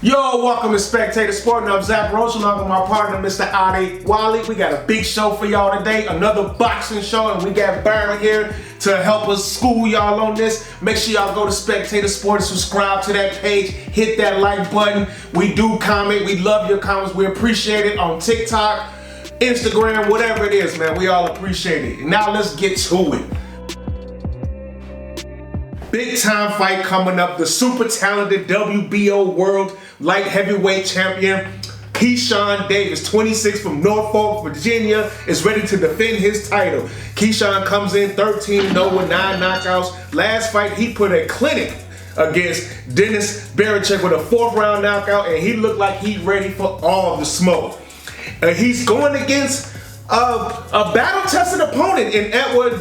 Yo, welcome to Spectator Sporting. I'm Zach Roach along with my partner, Mr. Adi Wally. We got a big show for y'all today, another boxing show, and we got Byron here to help us school y'all on this. Make sure y'all go to Spectator Sporting, subscribe to that page, hit that like button. We do comment, we love your comments, we appreciate it on TikTok, Instagram, whatever it is, man. We all appreciate it. Now let's get to it. Big time fight coming up. The super talented WBO World Light Heavyweight Champion Keyshawn Davis, 26 from Norfolk, Virginia, is ready to defend his title. Keyshawn comes in 13-0 with 9 knockouts. Last fight, he put a clinic against Dennis Barachek with a 4th round knockout, and he looked like he's ready for all the smoke. He's going against a battle-tested opponent in Edwin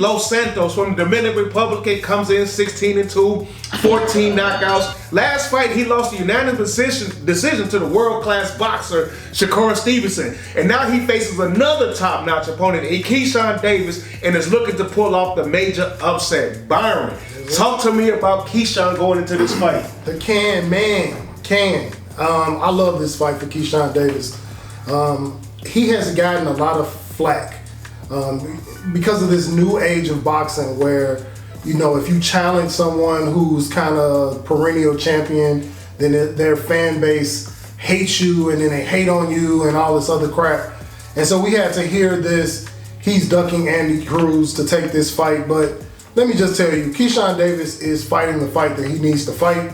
Los Santos from the Dominican Republic. Comes in 16-2, 14 knockouts. Last fight, he lost a unanimous decision to the world-class boxer Shakur Stevenson. And now he faces another top-notch opponent, Keyshawn Davis, and is looking to pull off the major upset. Byron, talk to me about Keyshawn going into this fight. The can. I love this fight for Keyshawn Davis. He has gotten a lot of flack because of this new age of boxing where, you know, if you challenge someone who's kind of perennial champion, then their fan base hates you and then they hate on you and all this other crap. And so we had to hear this. He's ducking Andy Cruz to take this fight. But let me just tell you, Keyshawn Davis is fighting the fight that he needs to fight.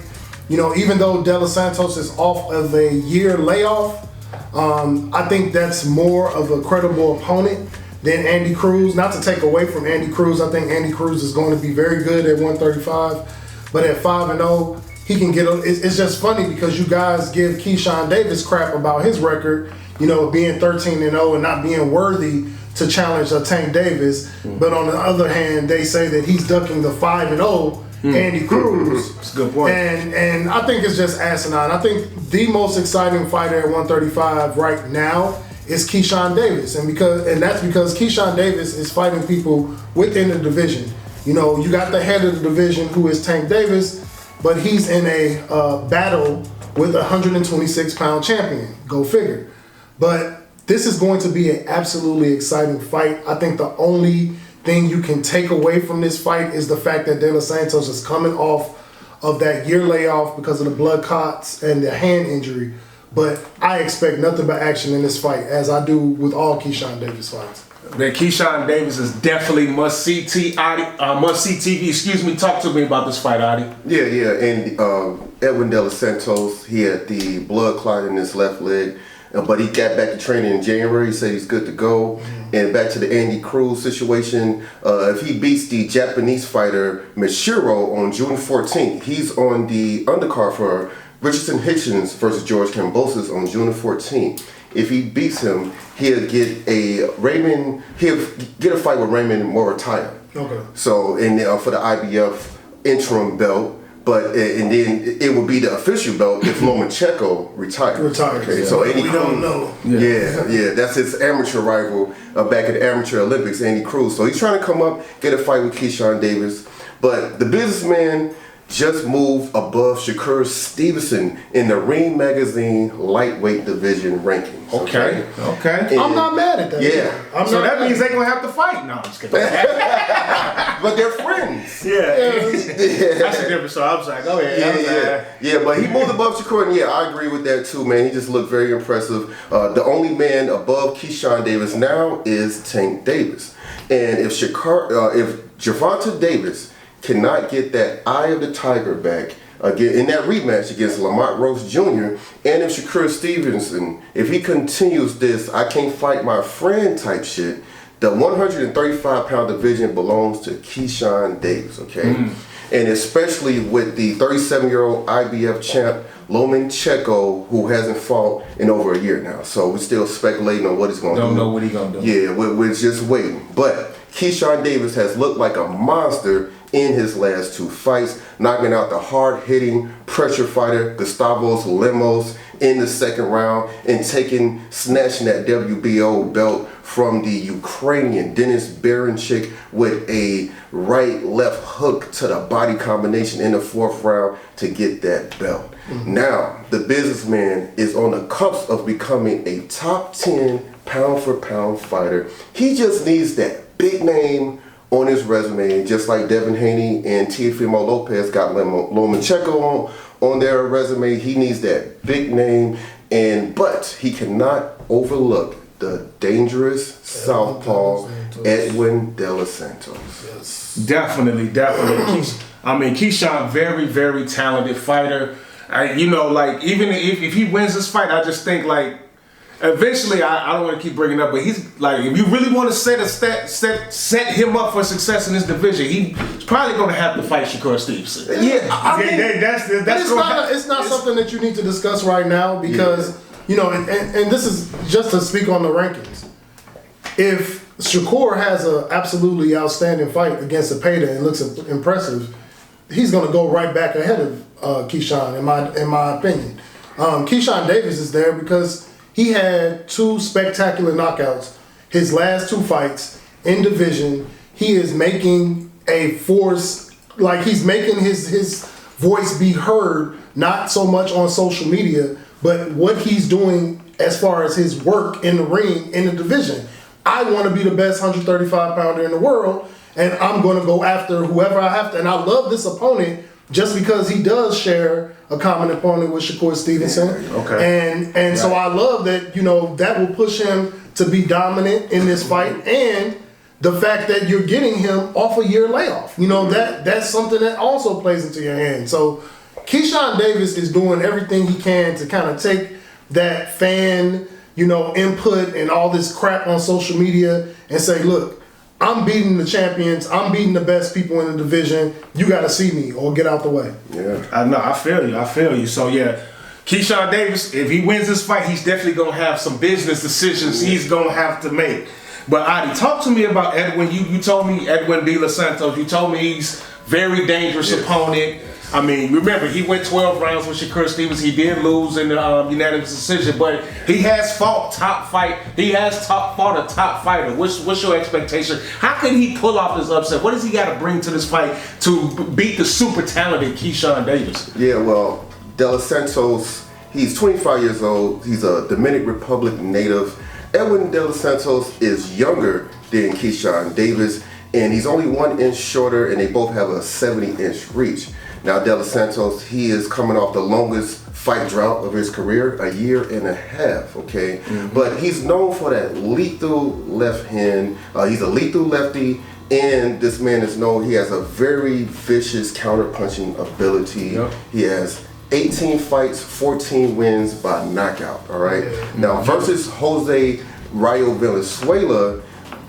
You know, even though De Los Santos is off of a year layoff, I think that's more of a credible opponent than Andy Cruz. Not to take away from Andy Cruz, I think Andy Cruz is going to be very good at 135, but at 5-0, he can get. It's just funny because you guys give Keyshawn Davis crap about his record, you know, being 13-0 and not being worthy to challenge Tank Davis. But on the other hand, they say that he's ducking the 5-0. Andy Cruz. That's a good point. And I think it's just asinine. I think the most exciting fighter at 135 right now is Keyshawn Davis. And that's because Keyshawn Davis is fighting people within the division. You know, you got the head of the division who is Tank Davis, but he's in a battle with a 126-pound champion. Go figure. But this is going to be an absolutely exciting fight. I think the only thing you can take away from this fight is the fact that De Los Santos is coming off of that year layoff because of the blood clots and the hand injury. But I expect nothing but action in this fight, as I do with all Keyshawn Davis fights. Man, Keyshawn Davis is definitely must-see TV. Excuse me, talk to me about this fight, Adi. Yeah, and Edwin De Los Santos, he had the blood clot in his left leg. But he got back to training in January. He said he's good to go. And back to the Andy Cruz situation. If he beats the Japanese fighter Mishiro on June 14th, he's on the undercard for Richardson Hitchens versus George Kambosos on June 14th. If he beats him, he'll get a fight with Raymond Morataya. Okay. So for the IBF interim belt. But and then it would be the official belt if Lomachenko retires. Okay, yeah. So Andy we Cruz, don't know. Yeah, that's his amateur rival back at the Amateur Olympics, Andy Cruz. So he's trying to come up, get a fight with Keyshawn Davis. But the businessman just moved above Shakur Stevenson in the Ring Magazine lightweight division rankings. Okay. I'm not mad at that. Yeah. So that means they're going to have to fight. No, I'm just kidding. But they're friends. Yeah. That's a different story. I'm sorry. Go ahead. Yeah, but he moved above Shakur, and I agree with that too, man. He just looked very impressive. The only man above Keyshawn Davis now is Tank Davis. And if Gervonta Davis cannot get that eye of the tiger back again in that rematch against Lamont Rose Jr., and if Shakur Stevenson, if he continues this I can't fight my friend type shit, the 135-pound division belongs to Keyshawn Davis, okay? And especially with the 37-year-old IBF champ Lomachenko, who hasn't fought in over a year now. So we're still speculating on what he's going to do. Don't know what he's going to do. Yeah, we're just waiting. But Keyshawn Davis has looked like a monster in his last 2 fights, knocking out the hard-hitting pressure fighter Gustavo Lemos in the 2nd round and snatching that WBO belt from the Ukrainian Dennis Baranchik with a right-left hook to the body combination in the 4th round to get that belt. Now, the businessman is on the cusp of becoming a top 10 pound-for-pound fighter. He just needs that big name on his resume, just like Devin Haney and Teofimo Lopez got Lomachenko on their resume. He needs that big name, but he cannot overlook the dangerous southpaw Edwin De Los Santos. Yes. Definitely. Keyshawn, very, very talented fighter. Even if he wins this fight, I just think eventually, I don't want to keep bringing it up, but he's if you really want to set him up for success in this division, he's probably going to have to fight Shakur Stevenson. It's not something that you need to discuss right now because and this is just to speak on the rankings. If Shakur has an absolutely outstanding fight against Zepeda and looks impressive, he's going to go right back ahead of Keyshawn, in my opinion. Keyshawn Davis is there because he had 2 spectacular knockouts. His last 2 fights in division, he is making a force, he's making his voice be heard, not so much on social media, but what he's doing as far as his work in the ring, in the division. I want to be the best 135-pounder in the world, and I'm going to go after whoever I have to. And I love this opponent just because he does share a common opponent with Shakur Stevenson. Okay. And so I love that, that will push him to be dominant in this fight, and the fact that you're getting him off a year layoff. That's something that also plays into your hand. So Keyshawn Davis is doing everything he can to kind of take that fan, input and all this crap on social media and say, look, I'm beating the champions. I'm beating the best people in the division. You got to see me or get out the way. Yeah. I know. I feel you. So, Keyshawn Davis, if he wins this fight, he's definitely going to have some business decisions he's going to have to make. But, Adi, talk to me about Edwin. You told me Edwin De Los Santos. You told me he's very dangerous opponent. Remember, he went 12 rounds with Shakur Stevens. He did lose in the unanimous decision, but he has fought a top fighter. What's your expectation? How can he pull off this upset? What does he got to bring to this fight to beat the super talented Keyshawn Davis? Yeah, well, De Los Santos, he's 25 years old. He's a Dominican Republic native. Edwin De Los Santos is younger than Keyshawn Davis, and he's only 1 inch shorter, and they both have a 70-inch reach. Now, De Los Santos, he is coming off the longest fight drought of his career, 1.5 years, okay? But he's known for that lethal left hand. He's a lethal lefty, and this man is known, he has a very vicious counter-punching ability. He has 18 fights, 14 wins by knockout, all right? Now, versus Jose Rayo Valenzuela,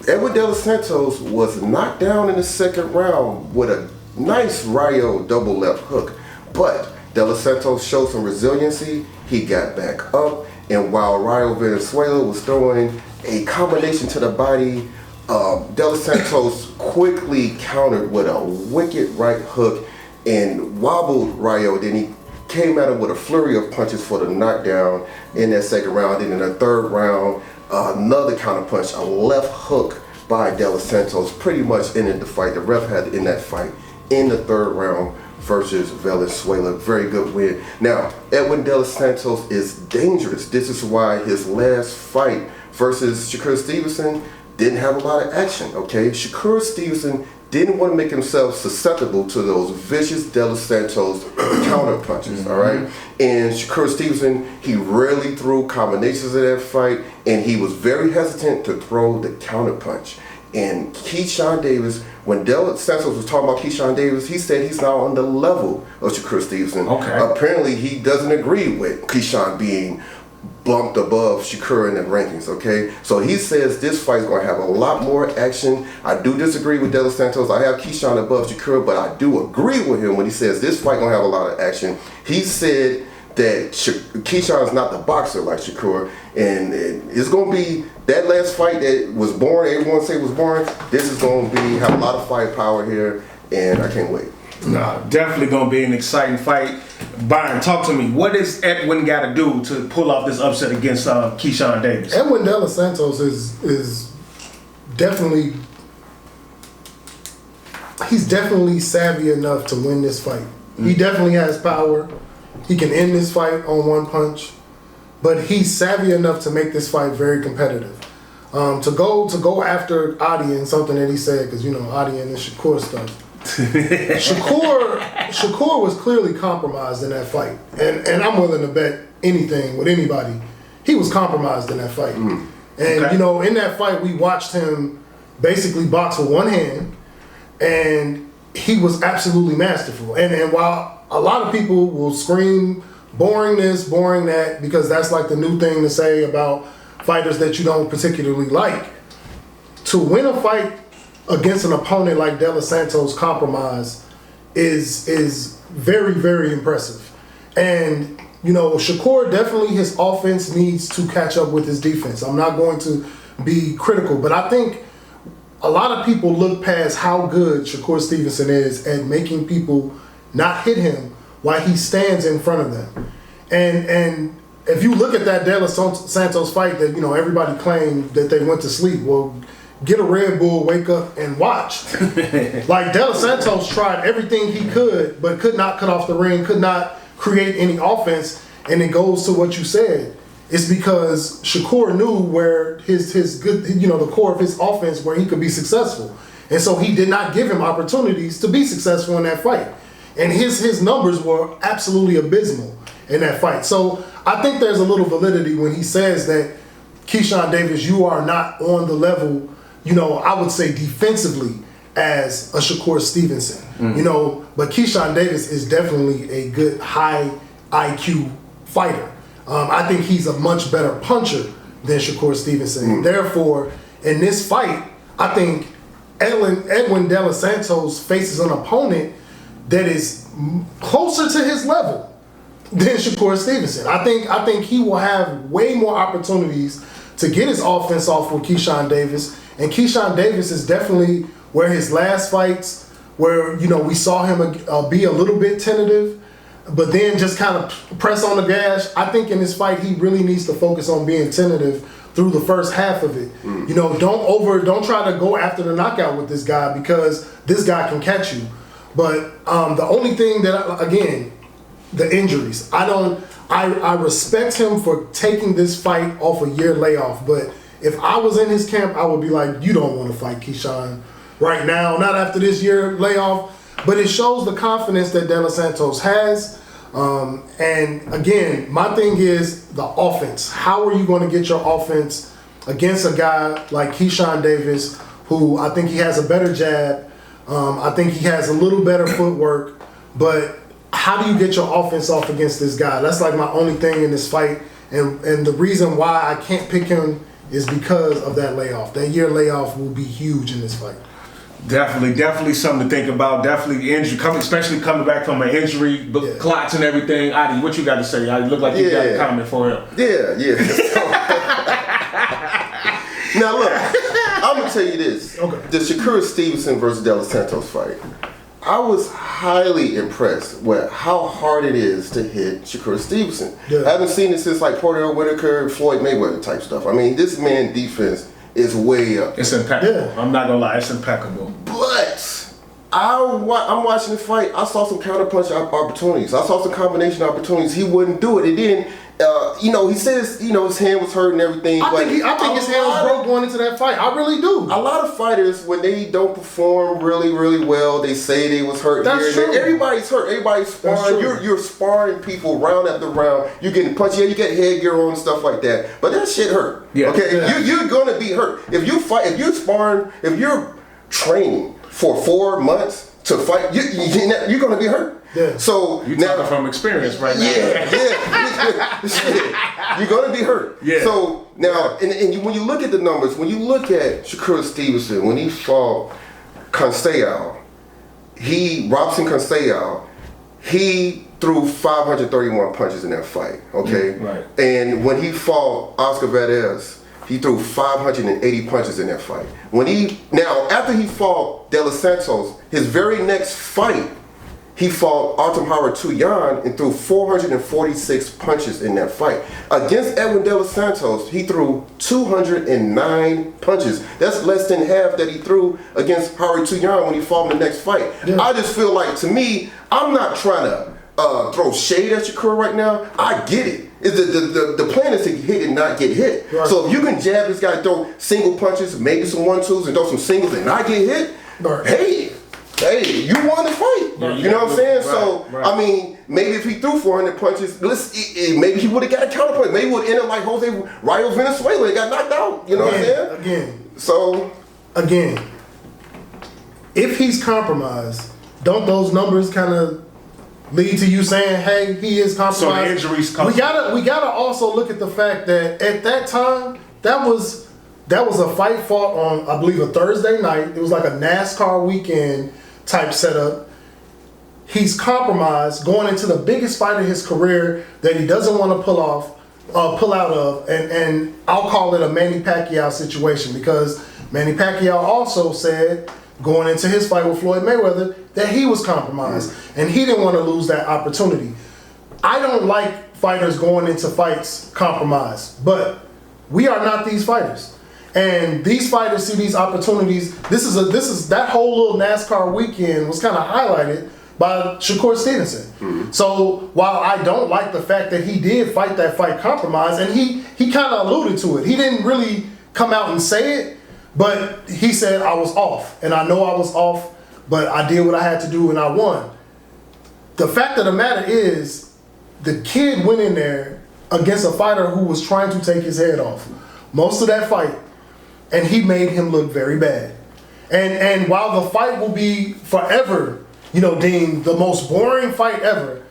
Edwin De Los Santos was knocked down in the 2nd round with a nice Rayo double left hook, but De Los Santos showed some resiliency. He got back up, and while Rayo Valenzuela was throwing a combination to the body, De Los Santos quickly countered with a wicked right hook and wobbled Rayo. Then he came at him with a flurry of punches for the knockdown in that 2nd round. And in the 3rd round, another counter punch, a left hook by De Los Santos, pretty much ended the fight. The ref had in that fight in the 3rd round versus Valenzuela. Very good win. Now, Edwin De Los Santos is dangerous. This is why his last fight versus Shakur Stevenson didn't have a lot of action, okay? Shakur Stevenson didn't want to make himself susceptible to those vicious De Los Santos counter punches, all right? And Shakur Stevenson, he rarely threw combinations of that fight, and he was very hesitant to throw the counter punch. And Keyshawn Davis, when De Los Santos was talking about Keyshawn Davis, he said he's now on the level of Shakur Stevenson. Okay. Apparently, he doesn't agree with Keyshawn being bumped above Shakur in the rankings, okay? So he says this fight's going to have a lot more action. I do disagree with De Los Santos. I have Keyshawn above Shakur, but I do agree with him when he says this fight going to have a lot of action. He said that Keyshawn is not the boxer like Shakur, and it's going to be that last fight that was boring, everyone say was boring. This is going to have a lot of firepower here, and I can't wait. Nah, definitely going to be an exciting fight. Byron, talk to me. What does Edwin got to do to pull off this upset against Keyshawn Davis? Edwin De Los Santos is definitely, he's definitely savvy enough to win this fight. He definitely has power. He can end this fight on one punch, but he's savvy enough to make this fight very competitive. To go after Adi and something that he said, because Adi and the Shakur stuff. Shakur was clearly compromised in that fight, and I'm willing to bet anything with anybody. He was compromised in that fight, and in that fight we watched him basically box with one hand, and he was absolutely masterful. And while a lot of people will scream boring this, boring that, because that's like the new thing to say about fighters that you don't particularly like, to win a fight against an opponent like De Los Santos compromise is very, very impressive. And, Shakur definitely, his offense needs to catch up with his defense. I'm not going to be critical, but I think a lot of people look past how good Shakur Stevenson is at making people not hit him while he stands in front of them. And if you look at that De Los Santos fight that, everybody claimed that they went to sleep, well, get a Red Bull, wake up, and watch. Like, De Los Santos tried everything he could, but could not cut off the ring, could not create any offense, and it goes to what you said. It's because Shakur knew where his good, the core of his offense, where he could be successful. And so he did not give him opportunities to be successful in that fight. And his numbers were absolutely abysmal in that fight. So I think there's a little validity when he says that, Keyshawn Davis, you are not on the level, I would say defensively, as a Shakur Stevenson. But Keyshawn Davis is definitely a good high IQ fighter. I think he's a much better puncher than Shakur Stevenson. Therefore, in this fight, I think Edwin De Los Santos faces an opponent that is closer to his level than Shakur Stevenson. I think he will have way more opportunities to get his offense off with Keyshawn Davis. And Keyshawn Davis is definitely where his last fights, where we saw him be a little bit tentative, but then just kind of press on the gas. I think in this fight he really needs to focus on being tentative through the first half of it. Don't try to go after the knockout with this guy, because this guy can catch you. But the only thing that, again, the injuries. I respect him for taking this fight off a year layoff, but if I was in his camp, I would be like, you don't want to fight Keyshawn right now, not after this year layoff. But it shows the confidence that De Los Santos has. And again, my thing is the offense. How are you going to get your offense against a guy like Keyshawn Davis, who I think he has a better jab. I think he has a little better footwork. But how do you get your offense off against this guy? That's like my only thing in this fight. And the reason why I can't pick him is because of that layoff. That year layoff will be huge in this fight. Definitely something to think about. Definitely injury, especially coming back from an injury, clots and everything. Adi, what you got to say? You look like you got a comment for him. Yeah. Now look, I'm gonna tell you this: the Shakur Stevenson versus De Los Santos fight. I was highly impressed with how hard it is to hit Shakur Stevenson. I haven't seen it since like Porter Whitaker, Floyd Mayweather type stuff. I mean, this man's defense is way up. It's impeccable. I'm not gonna lie, it's impeccable. But I'm watching the fight. I saw some counterpunch opportunities. I saw some combination opportunities. He wouldn't do it. It didn't. He says his hand was hurt and everything. I think his hand was broke going into that fight. I really do. A lot of fighters, when they don't perform really, really well, they say they was hurt. That's true. Everybody's hurt. Everybody's sparring. You're sparring people round after round. You're getting punched. Yeah, you get headgear on and stuff like that. But that shit hurt. Yeah. Okay, yeah. You're gonna be hurt if you fight. If you're sparring. If you're training for 4 months to fight, you're gonna be hurt. Yeah. So you're talking from experience right now. Yeah. You're gonna be hurt. Yeah. So now, and when you look at the numbers, when you look at Shakur Stevenson, when he fought Robson Conceição, he threw 531 punches in that fight. Okay. Right. And when he fought Oscar Valdez, he threw 580 punches in that fight. After he fought De Los Santos, his very next fight, he fought Artem Harutyunyan and threw 446 punches in that fight. Against Edwin De Los Santos, he threw 209 punches. That's less than half that he threw against Harutyunyan when he fought in the next fight. Yeah. I just feel like, to me, I'm not trying to throw shade at Shakur right now. I get it. The plan is to hit and not get hit. Right. So if you can jab this guy, throw single punches, maybe some 1-2s, and throw some singles and not get hit, right. Hey, you won the fight. Right. You know what I'm saying? Right. So, I mean, maybe if he threw 400 punches, maybe he would have got a counterpunch. Maybe he would have ended like Jose Rayo Venezuela. He got knocked out. You know what I'm saying? Again, if he's compromised, don't those numbers kind of lead to you saying, hey, he is compromised? So the injuries come. We gotta also look at the fact that at that time, that was a fight fought on, I believe, a Thursday night. It was like a NASCAR weekend type setup. He's compromised going into the biggest fight of his career that he doesn't want to pull out of, and I'll call it a Manny Pacquiao situation, because Manny Pacquiao also said going into his fight with Floyd Mayweather that he was compromised and he didn't want to lose that opportunity. I don't like fighters going into fights compromised, but we are not these fighters. And these fighters see these opportunities. This is that whole little NASCAR weekend was kind of highlighted by Shakur Stevenson. Mm-hmm. So while I don't like the fact that he did fight that fight compromised, and he kind of alluded to it. He didn't really come out and say it, but he said, I was off. And I know I was off, but I did what I had to do and I won. The fact of the matter is, the kid went in there against a fighter who was trying to take his head off most of that fight, and he made him look very bad. And while the fight will be forever, deemed the most boring fight ever,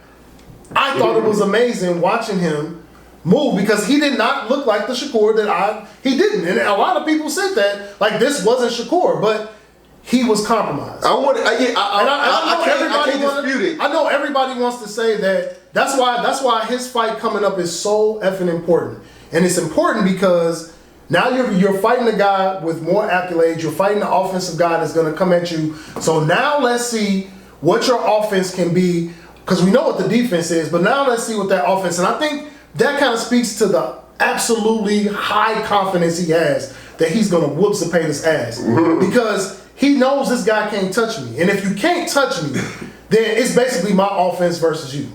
I thought it was amazing watching him move, because he did not look like the Shakur he didn't. And a lot of people said that, like, this wasn't Shakur, but he was compromised. I can't dispute it. I know everybody wants to say that. That's why his fight coming up is so effing important. And it's important because now you're fighting a guy with more accolades. You're fighting the offensive guy that's going to come at you. So now let's see what your offense can be, because we know what the defense is, but now let's see what that offense. And I think that kind of speaks to the absolutely high confidence he has that he's going to whoop Zepeda's ass. Because he knows this guy can't touch me. And if you can't touch me, then it's basically my offense versus you.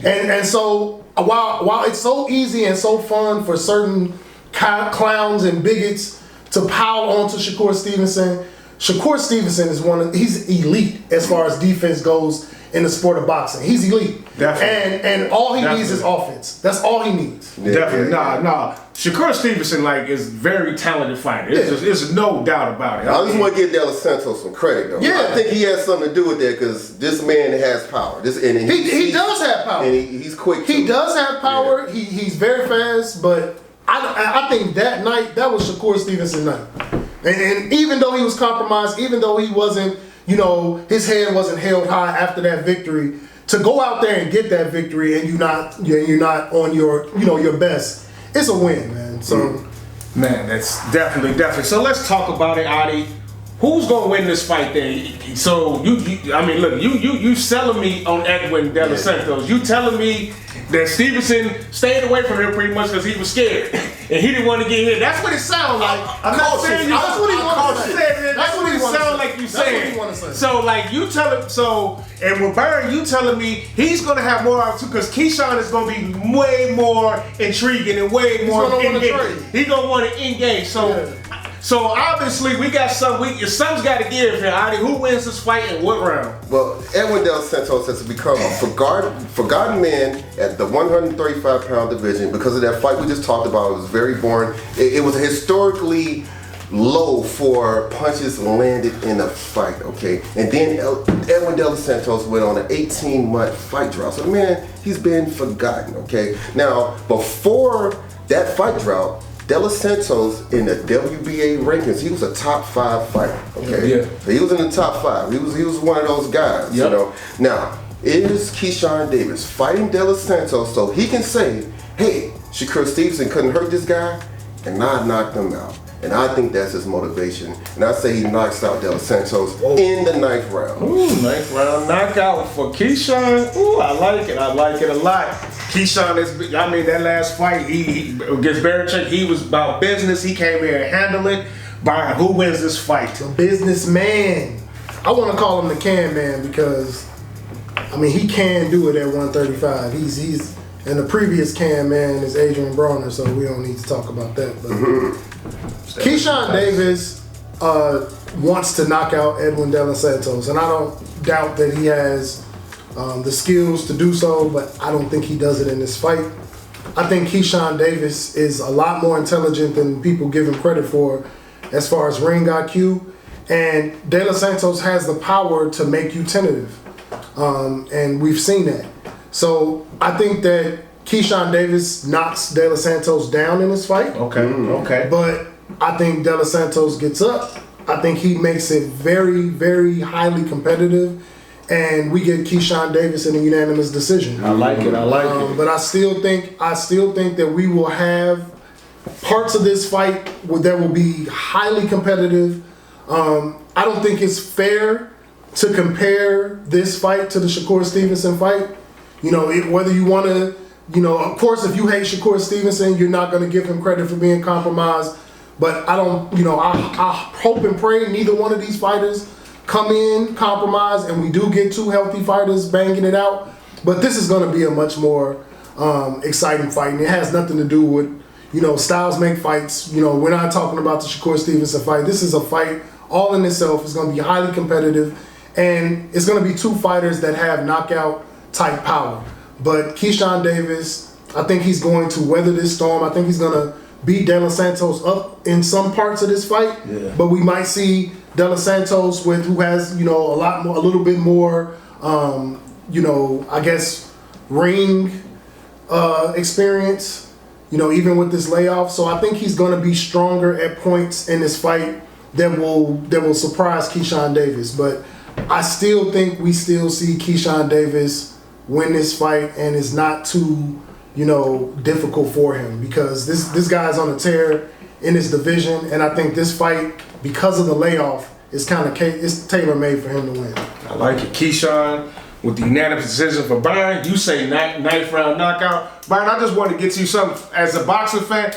And so while it's so easy and so fun for certain clowns and bigots to pile onto Shakur Stevenson is he's elite as far as defense goes in the sport of boxing. He's elite. Definitely. And all he needs is offense. That's all he needs. Yeah, definitely. Nah. Shakur Stevenson, is very talented fighter. There's no doubt about it. I just want to give De Los Santos some credit, though. Yeah. I think he has something to do with that, because this man has power. He does have power. And he's quick, too. He does have power. Yeah. He's very fast, but I think that night, that was Shakur Stevenson night. And even though he was compromised, even though he wasn't, his head wasn't held high after that victory, to go out there and get that victory and you're not on your best, it's a win, man. So, man, that's definitely. So let's talk about it, Adi. Who's gonna win this fight then? So you selling me on Edwin De Los Santos. You telling me that Stevenson stayed away from him pretty much because he was scared and he didn't want to get hit. That's what it sounds like. I'm not saying you. That's what he wants to say. That's what it sounds like you saying. So you tell him. And with Byron, you telling me he's gonna have more opportunity, because Keyshawn is gonna be way more intriguing and way more engaged. He's gonna want to engage. So obviously we got something's got to give here. Adi, who wins this fight and what round? Well, Edwin De Los Santos has become a forgotten man at the 135-pound division because of that fight we just talked about. It was very boring. It was historically low for punches landed in a fight, okay? And then Edwin De Los Santos went on an 18-month fight drought. So, man, he's been forgotten, okay? Now, before that fight drought, De Los Santos in the WBA rankings, he was a top 5 fighter, okay? Yeah. He was in the top 5. He was one of those guys, Now, is Keyshawn Davis fighting De Los Santos so he can say, hey, Shakur Stevenson couldn't hurt this guy, and I knocked him out? And I think that's his motivation. And I say he knocks out De Los Santos in the 9th round. Ooh, 9th round knockout for Keyshawn. Ooh, I like it. I like it a lot. Keyshawn is, I mean, that last fight, he against Barichuk, he was about business. He came here and handled it. Byron, who wins this fight? The businessman. I want to call him the can man because, I mean, he can do it at 135. He's and the previous can man is Adrian Brawner, so we don't need to talk about that. But Keyshawn Davis wants to knock out Edwin De Los Santos, and I don't doubt that he has the skills to do so, but I don't think he does it in this fight. I think Keyshawn Davis is a lot more intelligent than people give him credit for as far as ring IQ, and De Los Santos has the power to make you tentative, and we've seen that. So I think that Keyshawn Davis knocks De Los Santos down in this fight. Okay. But I think De Los Santos gets up. I think he makes it very, very highly competitive, and we get Keyshawn Davis in a unanimous decision. I like it. But I still think that we will have parts of this fight that will be highly competitive. I don't think it's fair to compare this fight to the Shakur Stevenson fight. You know, whether you want to, you know, of course, if you hate Shakur Stevenson, you're not going to give him credit for being compromised. But I don't, you know, I hope and pray neither one of these fighters come in compromised and we do get two healthy fighters banging it out. But this is going to be a much more exciting fight. And it has nothing to do with, you know, styles make fights. You know, we're not talking about the Shakur Stevenson fight. This is a fight all in itself. It's going to be highly competitive. And it's going to be two fighters that have knockout type power. But Keyshawn Davis, I think he's going to weather this storm. I think he's going to beat De Los Santos up in some parts of this fight. Yeah. But we might see De Los Santos who has, you know, a little bit more, you know, I guess ring experience, you know, even with this layoff. So I think he's going to be stronger at points in this fight that will surprise Keyshawn Davis. But I still think we still see Keyshawn Davis win this fight, and it's not too, you know, difficult for him because this guy's on a tear in his division, and I think this fight, because of the layoff, it's tailor-made for him to win. I like it. Keyshawn with the unanimous decision for Byron. You say 9th round knockout. Byron, I just want to get to you something. As a boxing fan,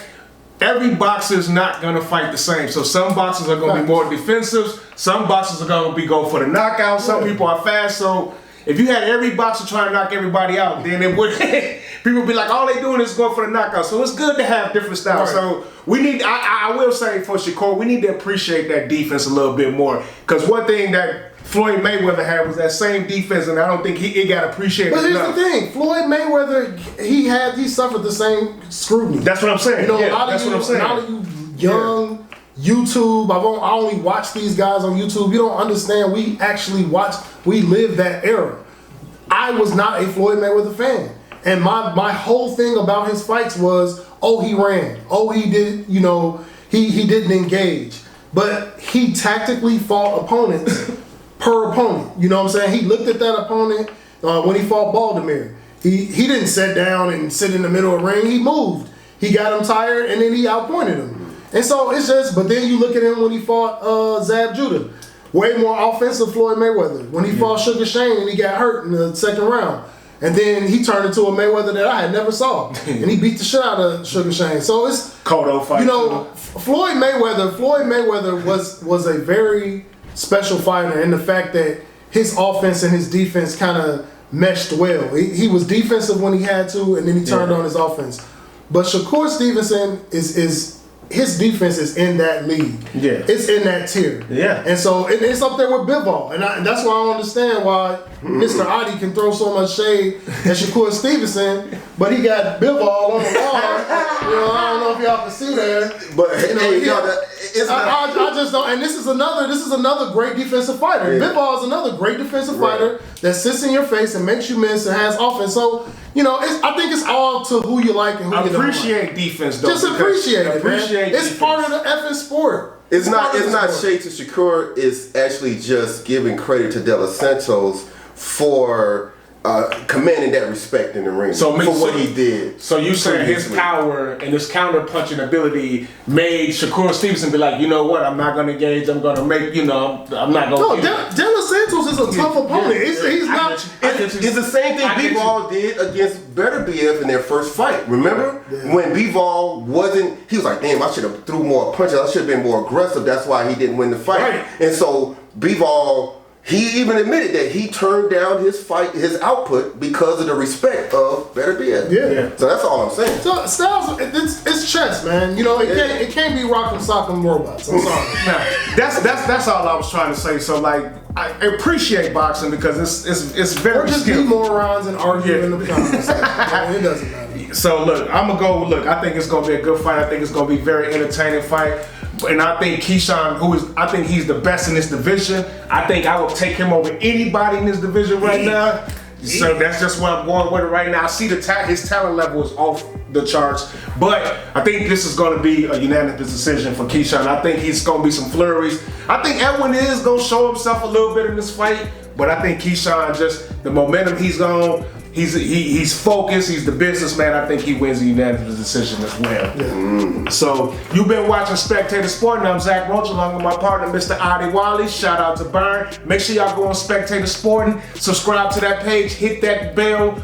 every boxer is not going to fight the same. So some boxers are going to be more defensive. Some boxers are going to go for the knockout. Some people are fast. So if you had every boxer trying to knock everybody out, then it would people would be like, all they doing is going for the knockout. So it's good to have different styles. Right. So we need, I will say for Shakur, we need to appreciate that defense a little bit more. Because one thing that Floyd Mayweather had was that same defense, and I don't think it got appreciated enough. But here's the thing, Floyd Mayweather, he suffered the same scrutiny. That's what I'm saying. You know, a lot of you young YouTube, I only watch these guys on YouTube. You don't understand. We actually we lived that era. I was not a Floyd Mayweather fan. And my whole thing about his fights was, oh, he ran. Oh, he did, you know, he didn't engage. But he tactically fought opponents per opponent. You know what I'm saying? He looked at that opponent when he fought Baltimore. He didn't sit down and sit in the middle of the ring. He moved. He got him tired, and then he outpointed him. And so it's just, but then you look at him when he fought Zab Judah. Way more offensive Floyd Mayweather. When he fought Sugar Shane and he got hurt in the second round. And then he turned into a Mayweather that I had never saw. And he beat the shit out of Sugar Shane. So it's, Cotto fight, you know, Floyd Mayweather was a very special fighter in the fact that his offense and his defense kind of meshed well. He was defensive when he had to, and then he turned on his offense. But Shakur Stevenson is his defense is in that league. Yeah. It's in that tier. Yeah. And so it's up there with Bivol. And that's why I don't understand why Mr. Adi can throw so much shade at Shakur Stevenson, but he got Bivol on the wall. You know, I don't know if y'all can see that. But I just don't. And this is another great defensive fighter. Yeah. Bivol is another great defensive fighter that sits in your face and makes you miss and has offense. So, you know, I think it's all to who you like and who you don't like. Appreciate defense, though. Just appreciate it, man. It's part of the effing sport. It's not shade to Shakur. It's actually just giving credit to De Los Santos for commanding that respect in the ring for what he did. So you saying his power and his counter punching ability made Shakur Stevenson be like, you know what, I'm not going to engage. I'm going to make, I'm not going to. No, De Los Santos is a tough opponent. He's not. It's the same thing Bivol did against Better BF in their first fight. Remember when Bivol wasn't? He was like, damn, I should have threw more punches. I should have been more aggressive. That's why he didn't win the fight. Right. And so Bivol. He even admitted that he turned down his output because of the respect of Better BF. Yeah. So that's all I'm saying. So Styles, it's chess, man. It can't be rock'em sock'em robots. I'm sorry. That's all I was trying to say. So like, I appreciate boxing because it's very Or just be morons and argue in the comments. It doesn't matter. So look, I'm gonna go. Look, I think it's gonna be a good fight. I think it's gonna be a very entertaining fight. And I think Keyshawn, I think he's the best in this division. I think I will take him over anybody in this division right now. So that's just what I'm going with it right now. I see his talent level is off the charts, but I think this is going to be a unanimous decision for Keyshawn. I think he's going to be some flurries. I think Edwin is going to show himself a little bit in this fight, but I think Keyshawn, just the momentum he's on. He's focused. He's the businessman. I think he wins the unanimous decision as well. Yeah. So you've been watching Spectator Sporting. I'm Zach Roach along with my partner, Mr. Adi Wally. Shout out to Burn. Make sure y'all go on Spectator Sporting. Subscribe to that page. Hit that bell.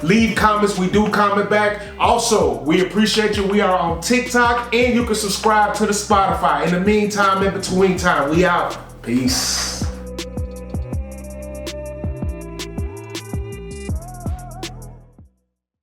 Leave comments. We do comment back. Also, we appreciate you. We are on TikTok, and you can subscribe to the Spotify. In the meantime, in between time, we out. Peace.